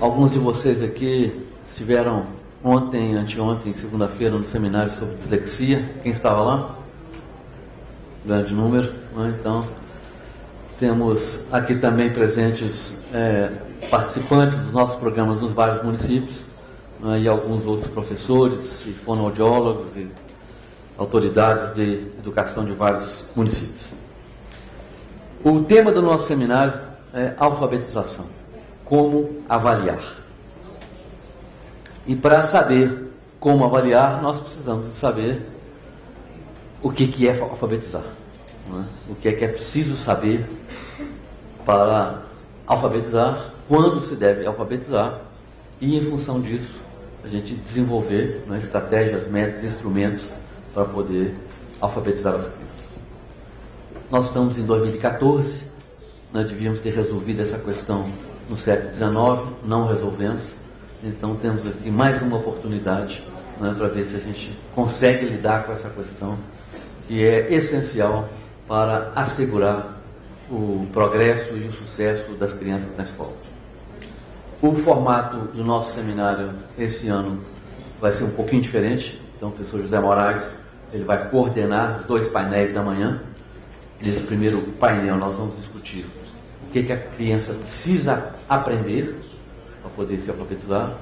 Alguns de vocês aqui estiveram ontem, anteontem, segunda-feira, no seminário sobre dislexia. Quem estava lá? Grande número, né? Então, temos aqui também presentes participantes dos nossos programas nos vários municípios, né? E alguns outros professores e fonoaudiólogos e autoridades de educação de vários municípios. O tema do nosso seminário é alfabetização. Como avaliar. E para saber como avaliar, nós precisamos saber o que é alfabetizar, né? O que é preciso saber para alfabetizar, quando se deve alfabetizar, e em função disso a gente desenvolver, né, estratégias, métodos, instrumentos para poder alfabetizar as crianças. Nós estamos em 2014, nós devíamos ter resolvido essa questão no século XIX, não resolvemos, então temos aqui mais uma oportunidade, né, para ver se a gente consegue lidar com essa questão que é essencial para assegurar o progresso e o sucesso das crianças na escola. O formato do nosso seminário esse ano vai ser um pouquinho diferente, então o professor José Moraes ele vai coordenar os 2 painéis da manhã. Nesse primeiro painel nós vamos discutir o que a criança precisa aprender para poder se alfabetizar,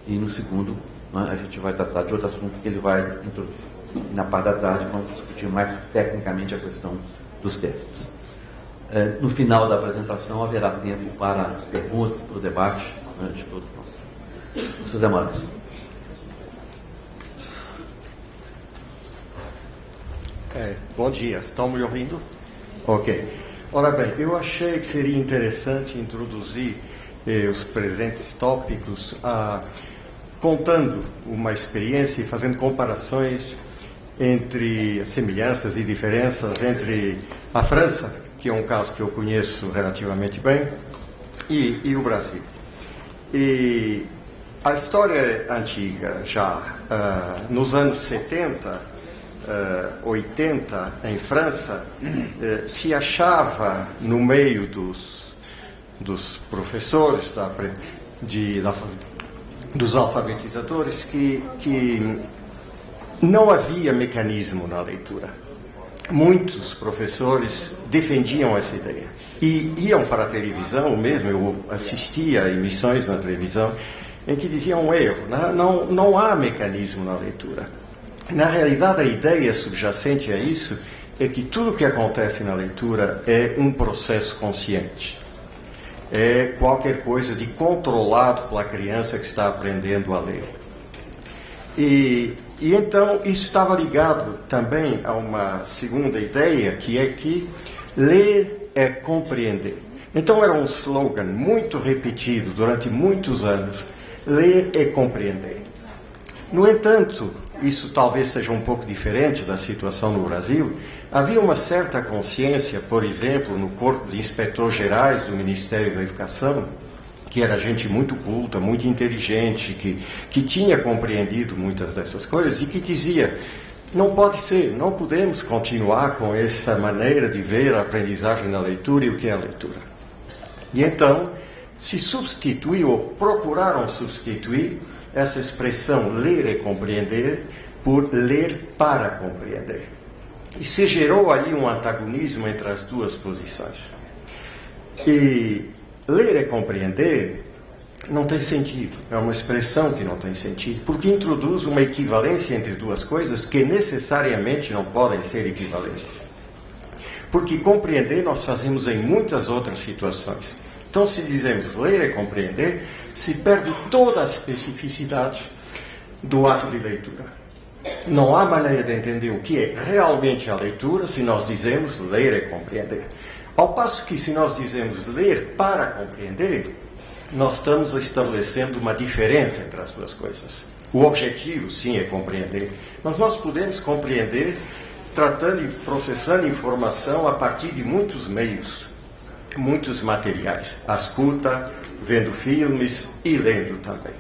e no segundo, né, a gente vai tratar de outro assunto que ele vai introduzir. E na parte da tarde vamos discutir mais tecnicamente a questão dos testes. No final da apresentação haverá tempo para perguntas, para o debate, né, de todos nós. José Moraes. Bom dia, estão me ouvindo? Ok. Ora bem, eu achei que seria interessante introduzir os presentes tópicos contando uma experiência e fazendo comparações entre semelhanças e diferenças entre a França, que é um caso que eu conheço relativamente bem, e o Brasil. E a história é antiga já. Nos anos 70, 80, em França, se achava no meio dos professores, dos alfabetizadores, que não havia mecanismo na leitura. Muitos professores defendiam essa ideia e iam para a televisão mesmo. Eu assistia a emissões na televisão em que diziam um erro, não há mecanismo na leitura. Na realidade, a ideia subjacente a isso é que tudo o que acontece na leitura é um processo consciente. É qualquer coisa de controlado pela criança que está aprendendo a ler. E então isso estava ligado também a uma segunda ideia, que é que ler é compreender. Então era um slogan muito repetido durante muitos anos: ler é compreender. No entanto, isso talvez seja um pouco diferente da situação no Brasil. Havia uma certa consciência, por exemplo, no corpo de inspetores gerais do Ministério da Educação, que era gente muito culta, muito inteligente, que tinha compreendido muitas dessas coisas e que dizia: não pode ser, não podemos continuar com essa maneira de ver a aprendizagem na leitura e o que é a leitura. E então se substituiu, ou procuraram substituir, essa expressão ler e compreender por ler para compreender. E se gerou aí um antagonismo entre as duas posições. E ler e compreender não tem sentido. É uma expressão que não tem sentido, porque introduz uma equivalência entre duas coisas que necessariamente não podem ser equivalentes. Porque compreender nós fazemos em muitas outras situações. Então, se dizemos ler e compreender, se perde toda a especificidade do ato de leitura. Não há maneira de entender o que é realmente a leitura se nós dizemos ler e compreender. Ao passo que, se nós dizemos ler para compreender, nós estamos estabelecendo uma diferença entre as duas coisas. O objetivo, sim, é compreender, mas nós podemos compreender tratando e processando informação a partir de muitos meios, muitos materiais. A escuta, vendo filmes e lendo também.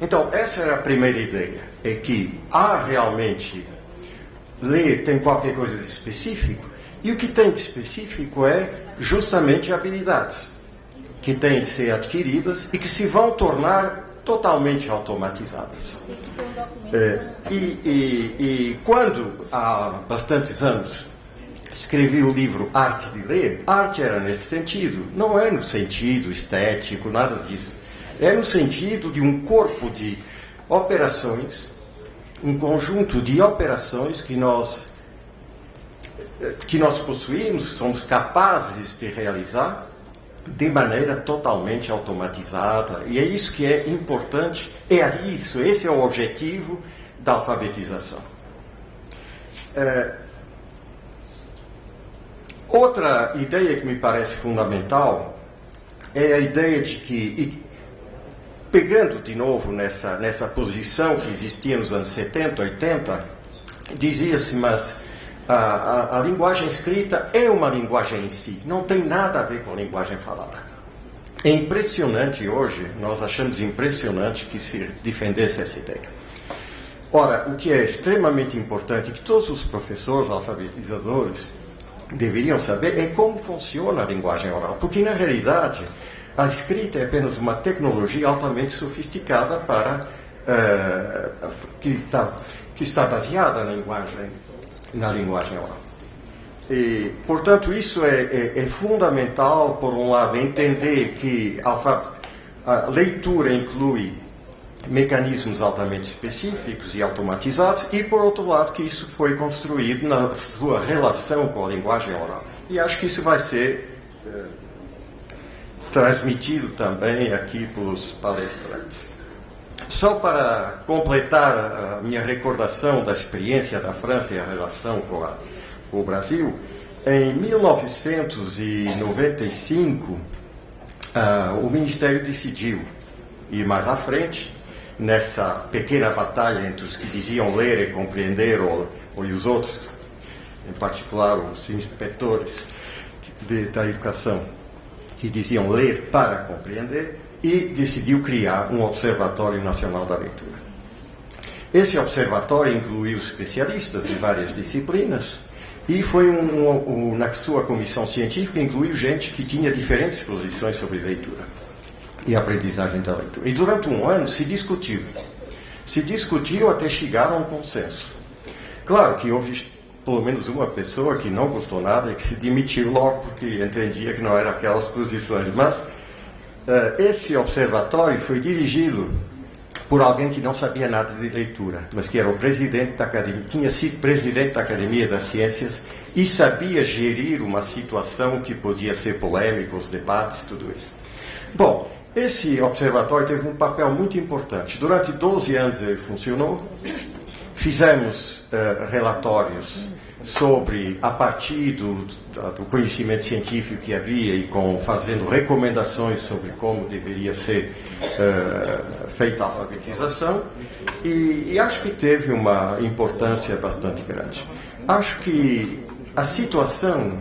Então, essa é a primeira ideia, é que há realmente ler tem qualquer coisa de específico, e o que tem de específico é justamente habilidades que têm de ser adquiridas e que se vão tornar totalmente automatizadas. E quando, há bastantes anos, escrevi o livro Arte de Ler, arte era nesse sentido, não é no sentido estético, nada disso. É no sentido de um corpo de operações, um conjunto de operações que nós possuímos, somos capazes de realizar de maneira totalmente automatizada. E é isso que é importante, esse é o objetivo da alfabetização. Outra ideia que me parece fundamental é a ideia de que, pegando de novo nessa posição que existia nos anos 70, 80, dizia-se, mas a linguagem escrita é uma linguagem em si, não tem nada a ver com a linguagem falada. É impressionante hoje, nós achamos impressionante que se defendesse essa ideia. Ora, o que é extremamente importante, que todos os professores alfabetizadores deveriam saber, é como funciona a linguagem oral, porque na realidade a escrita é apenas uma tecnologia altamente sofisticada que está baseada na linguagem oral. E, portanto, isso é fundamental, por um lado, entender que a leitura inclui mecanismos altamente específicos e automatizados, e, por outro lado, que isso foi construído na sua relação com a linguagem oral. E acho que isso vai ser transmitido também aqui pelos palestrantes. Só para completar a minha recordação da experiência da França e a relação com o Brasil, em 1995, o Ministério decidiu ir mais à frente nessa pequena batalha entre os que diziam ler e compreender, e os outros, em particular os inspetores da educação, que diziam ler para compreender, e decidiu criar um Observatório Nacional da Leitura. Esse observatório incluiu especialistas de várias disciplinas e foi na sua comissão científica incluiu gente que tinha diferentes posições sobre leitura e aprendizagem da leitura. E durante um ano se discutiu até chegar a um consenso. Claro que houve pelo menos uma pessoa que não gostou nada e que se demitiu logo porque entendia que não eram aquelas posições, mas esse observatório foi dirigido por alguém que não sabia nada de leitura, mas que era o presidente da academia, tinha sido presidente da Academia das Ciências e sabia gerir uma situação que podia ser polêmica, os debates, tudo isso. Bom, esse observatório teve um papel muito importante. Durante 12 anos ele funcionou. Fizemos relatórios sobre, a partir do conhecimento científico que havia e fazendo recomendações sobre como deveria ser feita a alfabetização, e acho que teve uma importância bastante grande. Acho que a situação,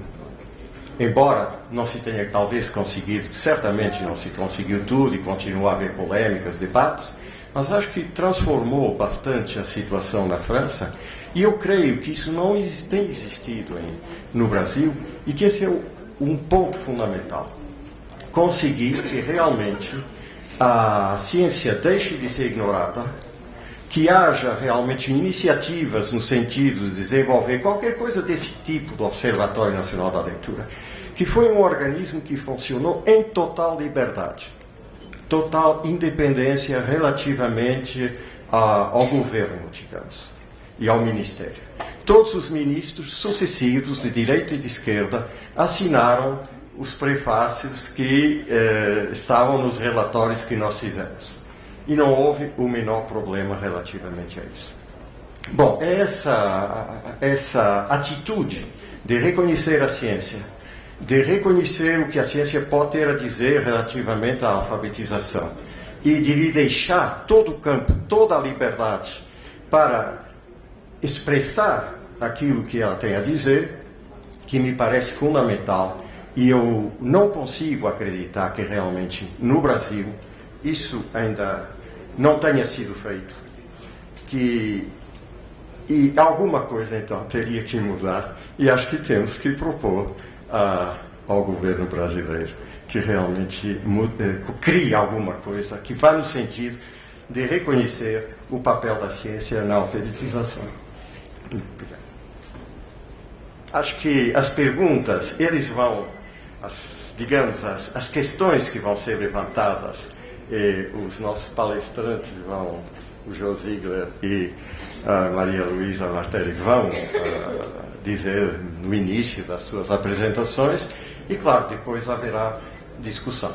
embora não se tenha talvez conseguido, certamente não se conseguiu tudo e continua a haver polêmicas, debates, mas acho que transformou bastante a situação na França, e eu creio que isso não tem existido no Brasil, e que esse é um ponto fundamental. Conseguir que realmente a ciência deixe de ser ignorada, que haja realmente iniciativas no sentido de desenvolver qualquer coisa desse tipo do Observatório Nacional da Leitura, que foi um organismo que funcionou em total liberdade, total independência relativamente ao governo, digamos, e ao Ministério. Todos os ministros sucessivos, de direita e de esquerda, assinaram os prefácios que estavam nos relatórios que nós fizemos. E não houve o menor problema relativamente a isso. Bom, essa atitude de reconhecer a ciência, de reconhecer o que a ciência pode ter a dizer relativamente à alfabetização e de lhe deixar todo o campo, toda a liberdade para expressar aquilo que ela tem a dizer, que me parece fundamental, e eu não consigo acreditar que realmente no Brasil isso ainda não tenha sido feito, que E alguma coisa, então, teria que mudar, e acho que temos que propor ao governo brasileiro que realmente crie alguma coisa que vá no sentido de reconhecer o papel da ciência na alfabetização. Acho que as perguntas, eles vão, as questões que vão ser levantadas, os nossos palestrantes vão, o Joe Ziegler e a Maria Luísa Martelli vão dizer no início das suas apresentações, e claro, depois haverá discussão.